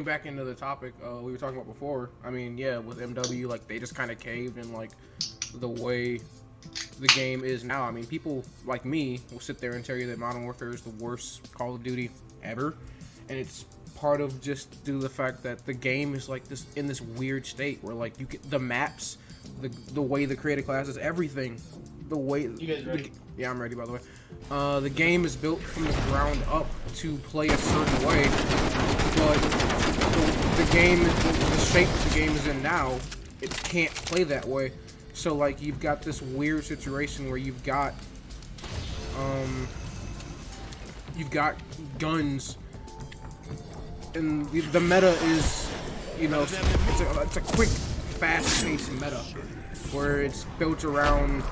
back into the topic we were talking about before, I mean, yeah, with MW, like, they just kind of caved in, like, the way the game is now. I mean, people like me will sit there and tell you that Modern Warfare is the worst Call of Duty ever, and it's part of just due to the fact that the game is, like, this in this weird state where, like, you get the maps, the way the creative classes, everything, the way... You guys ready? Yeah, I'm ready, by the way. The game is built from the ground up to play a certain way, but the game, the shape the game is in now, it can't play that way. So, like, you've got this weird situation where you've got guns, and the meta is, you know, it's a quick, fast-paced meta, where it's built around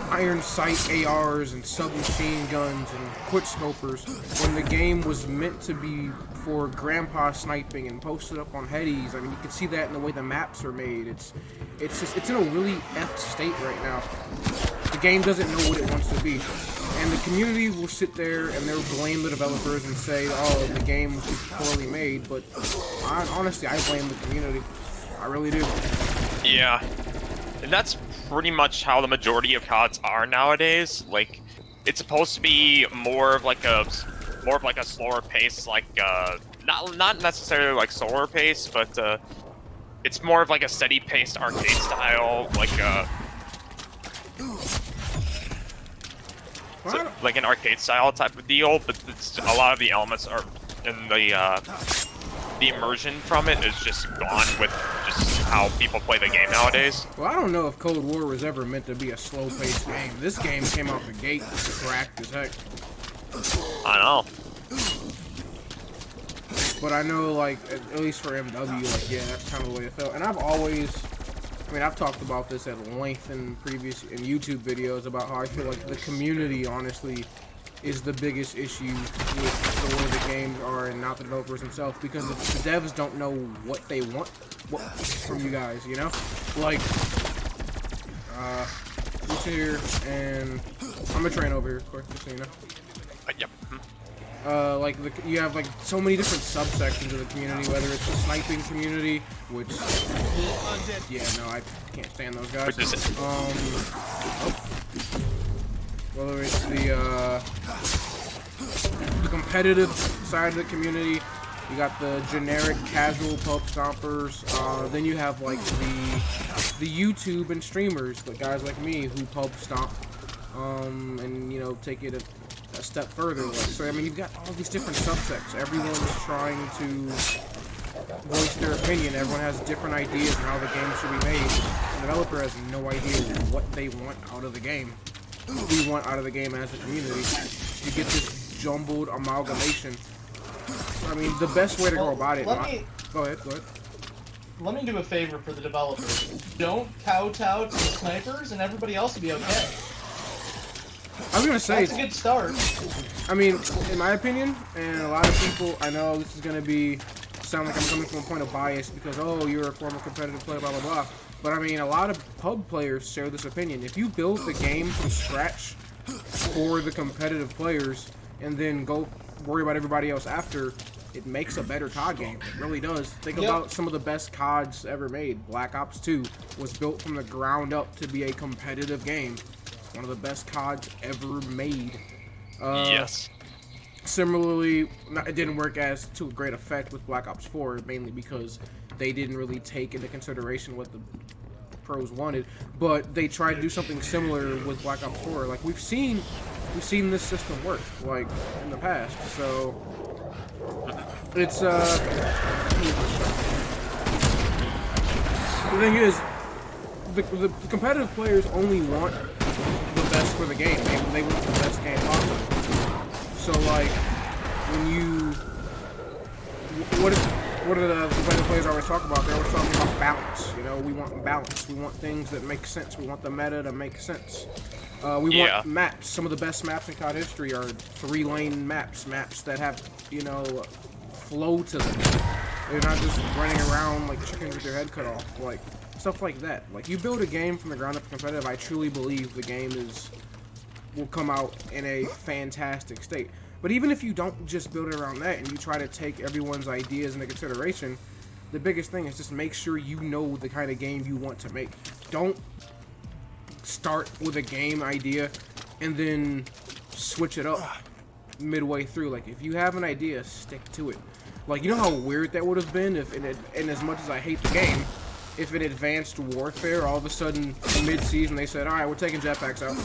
iron sight ARs and submachine guns and quickscopers, when the game was meant to be for grandpa sniping and posted up on headies. I mean, you can see that in the way the maps are made. It's in a really effed state right now. The game doesn't know what it wants to be. And the community will sit there and they'll blame the developers and say, oh, the game was poorly made, but honestly, I blame the community. I really do. Yeah. And that's pretty much how the majority of CODs are nowadays. Like, it's supposed to be more of like a slower pace, like not necessarily like slower pace, but it's more of like a steady paced arcade style, like an arcade style type of deal. But a lot of the elements are in the immersion from it is just gone with just how people play the game nowadays. Well, I don't know if Cold War was ever meant to be a slow-paced game. This game came out the gate cracked as heck. I know. But I know, like, at least for MW, like, yeah, that's kind of the way it felt. And I've talked about this at length in YouTube videos about how I feel like the community, honestly, is the biggest issue with the way the games are and not the developers themselves, because the devs don't know what they want from you guys, you know? Like, you sit here, and I'm gonna train over here, of course, just so you know. Yep. Like, you have, like, so many different subsections of the community, whether it's the sniping community, which, yeah, no, I can't stand those guys. Whether it's the competitive side of the community, you got the generic casual pub stompers, then you have, like, the YouTube and streamers, the guys like me who pub stomp, and, you know, take it a step further. Like, so, I mean, you've got all these different subsects. Everyone's trying to voice their opinion. Everyone has different ideas on how the game should be made. The developer has no idea what they want out of the game. We want out of the game as a community. You get this jumbled amalgamation. I mean, the best way to go about it... Go ahead. Let me do a favor for the developers. Don't kowtow to the snipers, and everybody else will be okay. I was gonna say... That's a good start. I mean, in my opinion, and a lot of people, I know this is gonna sound like I'm coming from a point of bias because, oh, you're a former competitive player, blah, blah, blah. But I mean, a lot of pub players share this opinion. If you build the game from scratch for the competitive players and then go worry about everybody else after, it makes a better COD game. It really does. Think about some of the best CODs ever made. Black Ops 2 was built from the ground up to be a competitive game. One of the best CODs ever made. Yes. Similarly, it didn't work to a great effect with Black Ops 4, mainly because they didn't really take into consideration what the pros wanted, but they tried to do something similar with Black Ops 4. Like, we've seen this system work, like, in the past, so it's the thing is, the competitive players only want the best for the game. They want the best game possible. So, like, when you... What do the competitive players always talk about? They're always talking about balance. You know, we want balance. We want things that make sense. We want the meta to make sense. We want maps. Some of the best maps in COD history are 3-lane maps. Maps that have, you know, flow to them. They're not just running around like chickens with their head cut off. Like, stuff like that. Like, you build a game from the ground up competitive, I truly believe the game will come out in a fantastic state. But even if you don't just build it around that and you try to take everyone's ideas into consideration, the biggest thing is just make sure you know the kind of game you want to make. Don't start with a game idea and then switch it up midway through. Like, if you have an idea, stick to it. Like, you know how weird that would have been if, and as much as I hate the game, if in Advanced Warfare, all of a sudden, mid-season, they said, alright, we're taking jetpacks out.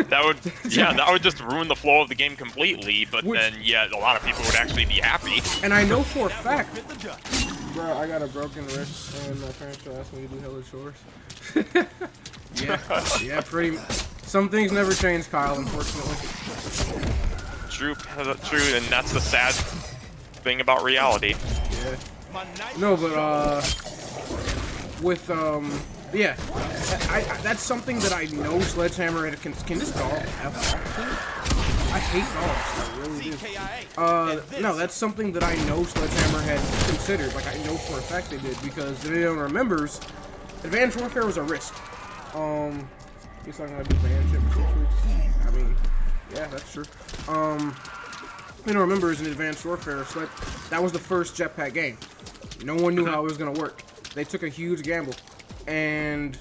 That would, yeah, that would just ruin the flow of the game completely, but then, yeah, a lot of people would actually be happy. And I know for a fact, bro, I got a broken wrist, and my parents asked me to do hella chores. Yeah, pretty. Some things never change, Kyle, unfortunately. True, and that's the sad thing about reality. Yeah. No, but, with, yeah, that's something that I know Sledgehammer can this dog have off? I hate dogs, I really do. No, that's something that I know Sledgehammer had considered, like I know for a fact they did, because if anyone remembers, Advanced Warfare was a risk. He's talking about advanced ship. I mean, yeah, that's true. You know, remembers in Advanced Warfare, so that was the first jetpack game. No one knew how it was gonna work. They took a huge gamble, and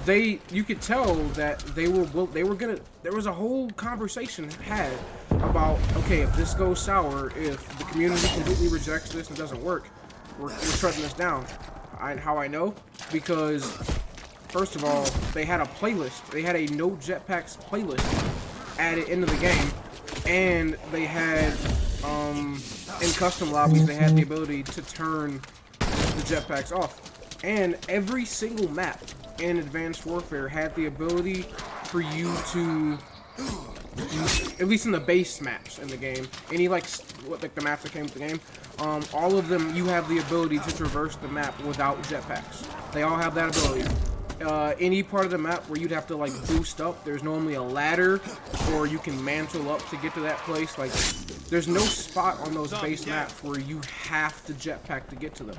you could tell that they were gonna. There was a whole conversation had about, okay, if this goes sour, if the community completely rejects this and doesn't work, we're shutting this down. How I know? Because first of all, they had a playlist. They had a no jetpacks playlist added into the game, and they had in custom lobbies they had the ability to turn the jetpacks off. And every single map in Advanced Warfare had the ability for you to, at least in the base maps in the game, any like the maps that came with the game, all of them you have the ability to traverse the map without jetpacks. They all have that ability. Any part of the map where you'd have to like boost up, there's normally a ladder, or you can mantle up to get to that place. Like, there's no spot on those base maps where you have to jetpack to get to them.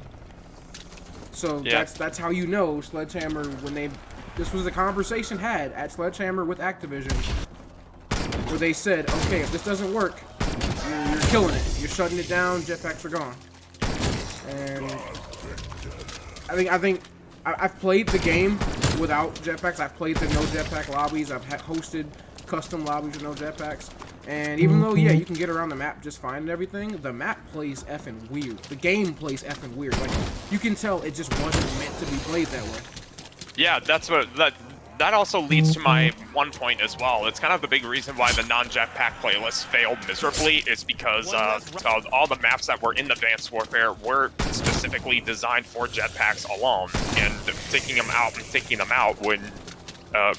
So yeah, that's how you know Sledgehammer, when this was the conversation had at Sledgehammer with Activision, where they said, okay, if this doesn't work, you're killing it. You're shutting it down. Jetpacks are gone. And I think I've played the game without jetpacks. I've played the no jetpack lobbies. I've hosted custom lobbies with no jetpacks. And even though, yeah, you can get around the map just fine and everything, the map plays effing weird. The game plays effing weird. Like, you can tell it just wasn't meant to be played that way. Yeah, that's what that also leads to my one point as well. It's kind of the big reason why the non-jetpack playlist failed miserably is because all the maps that were in Advanced Warfare were specifically designed for jetpacks alone, and taking them out would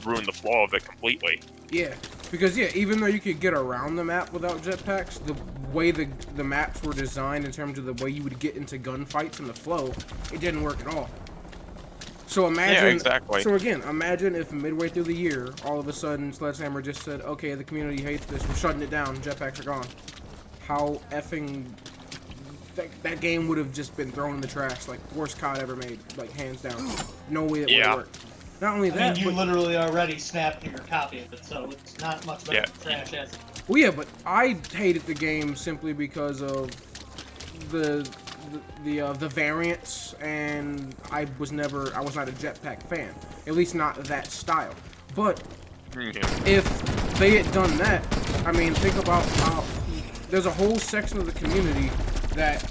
ruin the flow of it completely. Yeah, because yeah, even though you could get around the map without jetpacks, the way the maps were designed in terms of the way you would get into gunfights and the flow, it didn't work at all. So imagine, yeah, exactly. So again, imagine if midway through the year, all of a sudden Sledgehammer just said, okay, the community hates this, we're shutting it down, jetpacks are gone. How effing... That game would have just been thrown in the trash, like, worst COD ever made, like, hands down. No way it would have worked. Not only that, I mean, you literally already snapped your copy of it, so it's not much better than trash as it. Well, yeah, but I hated the game simply because of the variants, and I was not a jetpack fan, at least not that style. But if they had done that, I mean, think about how there's a whole section of the community that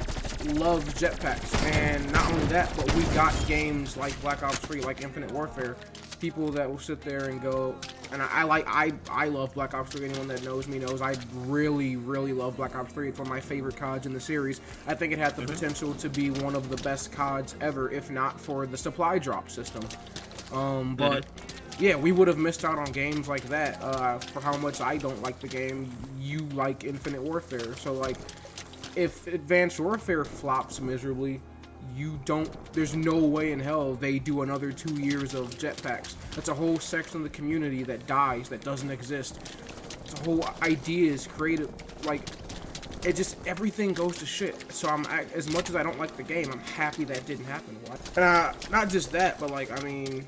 loves jetpacks, and not only that, but we got games like Black Ops 3, like Infinite Warfare, people that will sit there and go, and I love Black Ops 3. Anyone that knows me knows I really, really love Black Ops 3. It's one of my favorite CODs in the series. I think it had the potential to be one of the best CODs ever, if not for the supply drop system. But yeah, we would have missed out on games like that. For how much I don't like the game, you like Infinite Warfare. So like, if Advanced Warfare flops miserably, there's no way in hell they do another 2 years of jetpacks. That's a whole section of the community that dies, that doesn't exist. The whole idea is created, like, it just, everything goes to shit. So as much as I don't like the game, I'm happy that didn't happen. And not just that, but like, I mean,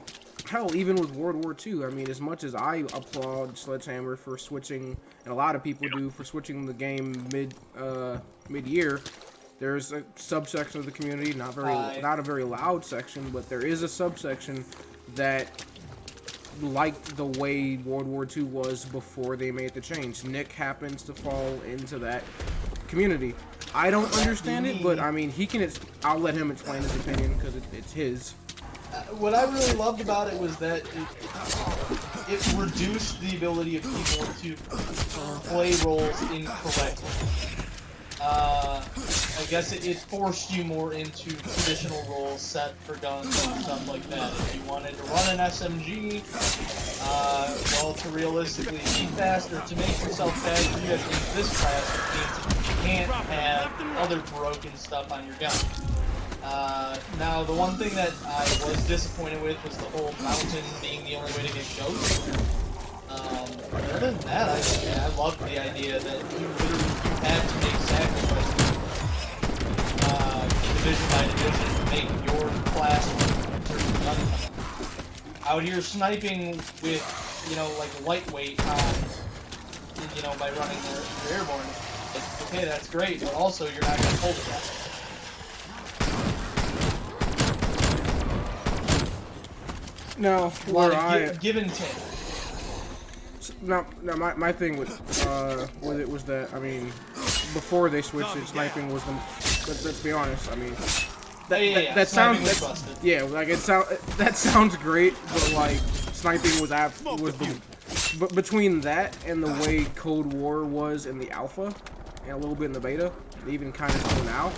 hell, even with World War II, I mean, as much as I applaud Sledgehammer for switching, and a lot of people do, for switching the game mid-year, there's a subsection of the community, not a very loud section, but there is a subsection that liked the way World War II was before they made the change. Nick happens to fall into that community. I don't understand it, but I mean, I'll let him explain his opinion because it's his. What I really loved about it was that it reduced the ability of people to play roles incorrectly. I guess it forced you more into traditional roles set for guns and stuff like that. If you wanted to run an SMG, well, to realistically be faster, to make yourself faster, you have to use this class, which means you can't have other broken stuff on your gun. Now, the one thing that I was disappointed with was the whole mountain being the only way to get ghosts. Other than that, I loved the idea that you literally have to make sacrifices, division by division, to make your class certain gun. Out here sniping with, you know, like lightweight on, you know, by running your airborne. It's, okay, that's great, but also you're not going to hold it that. No, where give and take. No, my thing with it was that, I mean, before they switched it, sniping was the. Let's be honest. I mean, that sounds that sounds great, but like sniping was the. But between that and the way Cold War was in the alpha, and a little bit in the beta, and even kind of still now,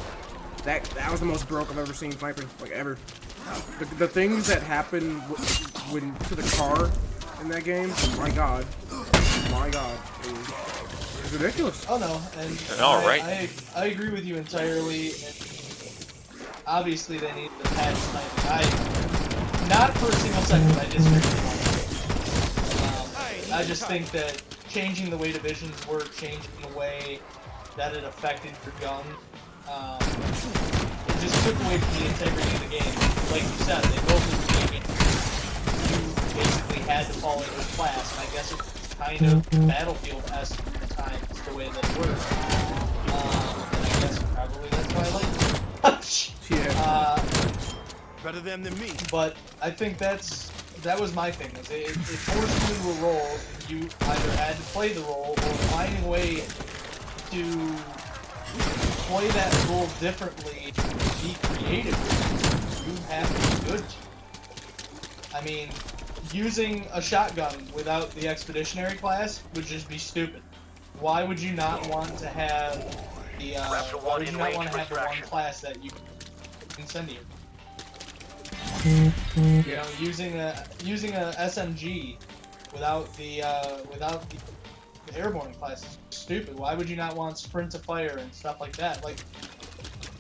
that was the most broke I've ever seen sniping, like ever. The things that happen when to the car in that game, my god, it's ridiculous. Oh no, and I agree with you entirely. Obviously, they need the patch sniping. Not for a single second, I disagree with you. I just think that changing the way divisions work, changing the way that it affected your gun, it just took away from the integrity of the game. Like you said, they both were gaming. You basically had to follow your class, and I guess it's kind of Battlefield-esque at the time, it's the way that it works. And I guess probably that's why I like it. Yeah. Better them than me. But I think that was my thing. It forced you into a role, and you either had to play the role or find a way to play that role differently, be creative. You have to be good. I mean, using a shotgun without the expeditionary class would just be stupid. Why would you not want to have the one class that you can send you? You know, using a SMG without the airborne class is stupid. Why would you not want sprint to fire and stuff like that? Like,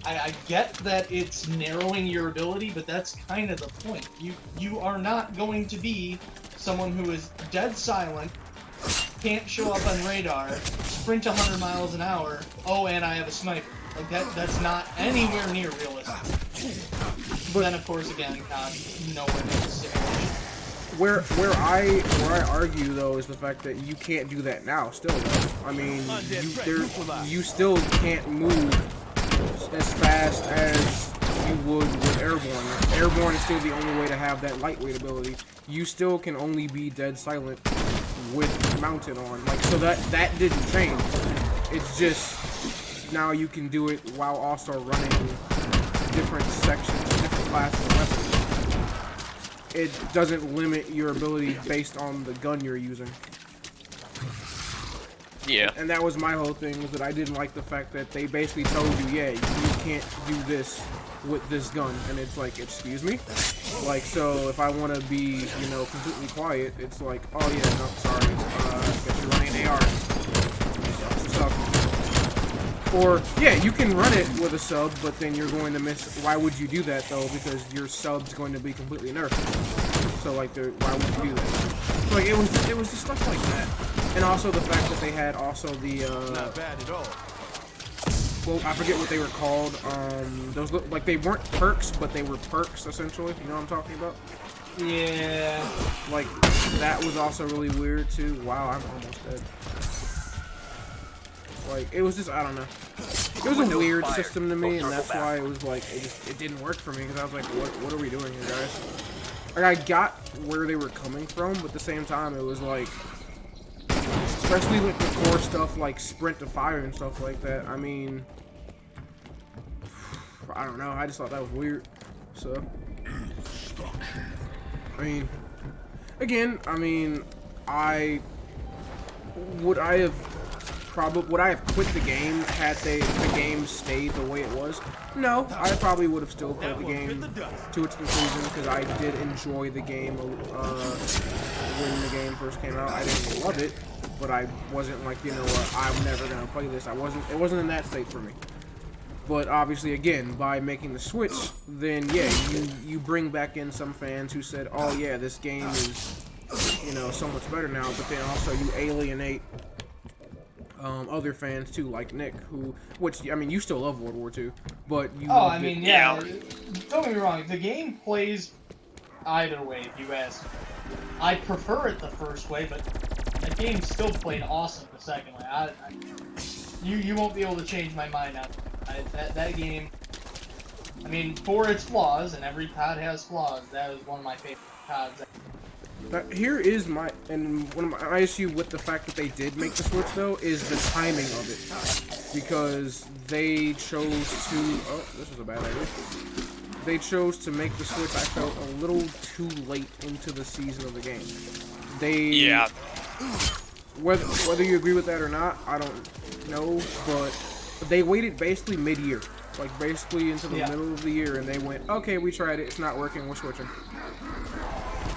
I get that it's narrowing your ability, but that's kind of the point. You are not going to be someone who is dead silent, can't show up on radar, sprint 100 miles an hour, oh, and I have a sniper. Like, that's not anywhere near realistic. But then, of course, again, COD, nowhere near the simulation. Where I argue though is the fact that you can't do that now. Still, though. I mean, you still can't move as fast as you would with airborne. Airborne is still the only way to have that lightweight ability. You still can only be dead silent with mounted on. Like, so that didn't change. It's just now you can do it while also running different sections, different classes of weapons. It doesn't limit your ability based on the gun you're using. Yeah. And that was my whole thing, was that I didn't like the fact that they basically told you, yeah, you can't do this with this gun. And it's like, excuse me? Like, so if I want to be, you know, completely quiet, it's like, oh yeah, no, sorry, guess you're running an AR. Or, yeah, you can run it with a sub, but then you're going to miss. Why would you do that, though? Because your sub's going to be completely nerfed. So, like, why would you do that? So, like, it was just stuff like that. And also the fact that they had also the, not bad at all. Well, I forget what they were called. Those look like they weren't perks, but they were perks, essentially. You know what I'm talking about? Yeah. Like, that was also really weird too. Wow, I'm almost dead. Like, it was just, I don't know. It was a weird system to me, and that's why it was like, it didn't work for me, because I was like, what are we doing here, guys? Like, I got where they were coming from, but at the same time, it was like, especially with the core stuff like sprint to fire and stuff like that, I mean, I don't know, I just thought that was weird, so, I mean, again, I mean, would I have quit the game had the game stayed the way it was? No, I probably would have still played the game to its conclusion, because I did enjoy the game when the game first came out. I didn't love it, but I wasn't like, you know what, I'm never gonna play this. It wasn't in that state for me. But obviously, again, by making the switch, then yeah, you bring back in some fans who said, oh yeah, this game is, you know, so much better now, but then also you alienate other fans too, like Nick, which, I mean, you still love World War II, but you... Oh, I mean, yeah, don't get me wrong, the game plays either way, if you ask. I prefer it the first way, but the game still played awesome the second way. You won't be able to change my mind on that game. I mean, for its flaws, and every COD has flaws, that is one of my favorite CODs. Here is one of my issue with the fact that they did make the switch, though, is the timing of it. Because they chose to... Oh, this was a bad idea. They chose to make the switch, I felt, a little too late into the season of the game. Yeah. Whether you agree with that or not, I don't know, but they waited basically mid-year. Like, basically into the middle of the year, and they went, okay, we tried it, it's not working, we're switching.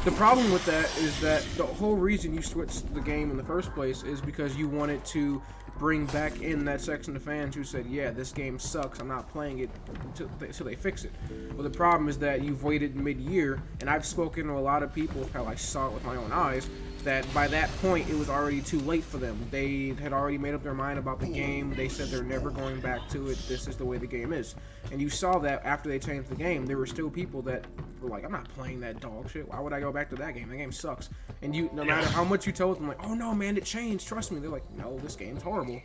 The problem with that is that the whole reason you switched the game in the first place is because you wanted to bring back in that section of fans who said, yeah, this game sucks, I'm not playing it until they fix it. Well, the problem is that you've waited mid-year, and I've spoken to a lot of people, how I saw it with my own eyes, that by that point it was already too late for them. They had already made up their mind about the game. They said they're never going back to it. This is the way the game is. And you saw that after they changed the game, there were still people that were like, I'm not playing that dog shit. Why would I go back to that game? The game sucks. And you, no matter how much you told them, like, oh no, man, it changed. Trust me. They're like, no, this game's horrible.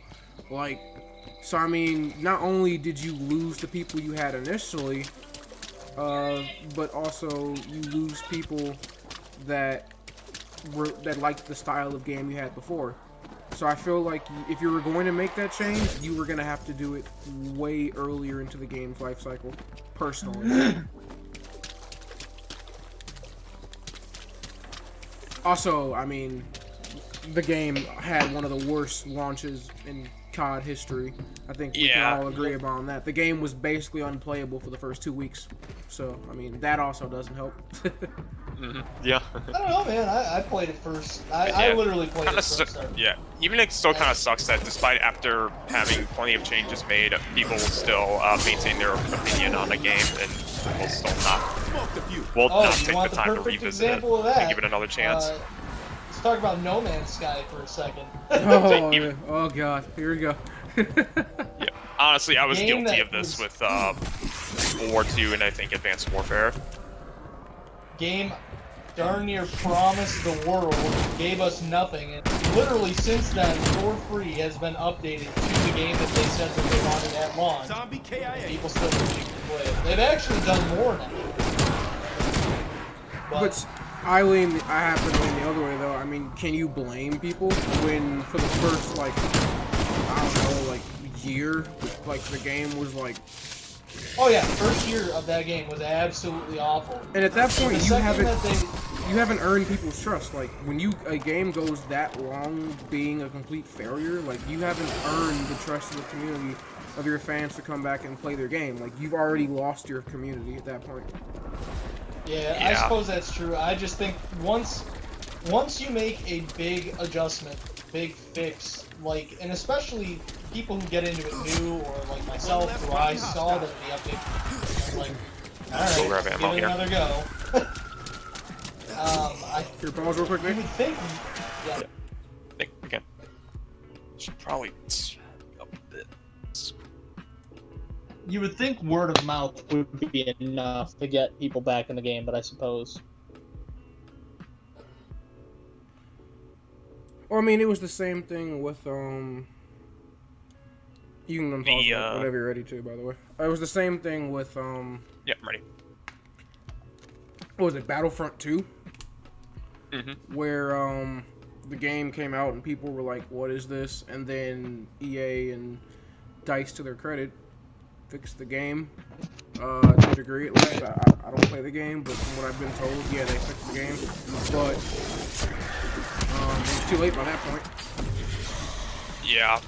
Like, so I mean, not only did you lose the people you had initially, but also you lose people that liked the style of game you had before. So I feel like if you were going to make that change, you were going to have to do it way earlier into the game's life cycle, personally. Also, I mean, the game had one of the worst launches in COD history. I think we can all agree upon that. The game was basically unplayable for the first 2 weeks. So, I mean, that also doesn't help. Yeah. I don't know, man. I played it first. I literally played it first. Yeah. Even it still kind of sucks that despite after having plenty of changes made, people will still maintain their opinion on the game and will still not take the time to revisit it and give it another chance. Let's talk about No Man's Sky for a second. Oh god, here we go. Yeah. Honestly, I was guilty of this with World War II and I think Advanced Warfare. Game darn near promised the world, gave us nothing, and literally since then, for free, has been updated to the game that they said that they wanted at launch. Zombie KIA. People still refuse to play it. They've actually done more now. But I have to lean the other way though. I mean, can you blame people when for the first, like, I don't know, like, year, like, the game was like... Oh yeah, first year of that game was absolutely awful. And at that point, you haven't earned people's trust. Like, when a game goes that long being a complete failure, like, you haven't earned the trust of the community, of your fans to come back and play their game. Like, you've already lost your community at that point. Yeah, I suppose that's true. I just think once you make a big adjustment, big fix, like, and especially people who get into it new, or like myself, who I saw that the update, I was like, alright, give it another go. Your balls real quick, Nick? You would think, yeah. Nick, again. Should probably up a bit. You would think word of mouth would be enough to get people back in the game, but I suppose Well, I mean, it was the same thing with You can unpause The, it whenever you're ready to. By the way, it was the same thing with Yeah, I'm ready. What was it, Battlefront 2? Mm-hmm. Where the game came out and people were like, "What is this?" And then EA and DICE, to their credit, fixed the game. To a degree, at least. I don't play the game, but from what I've been told, yeah, they fixed the game. But it was too late by that point. Yeah.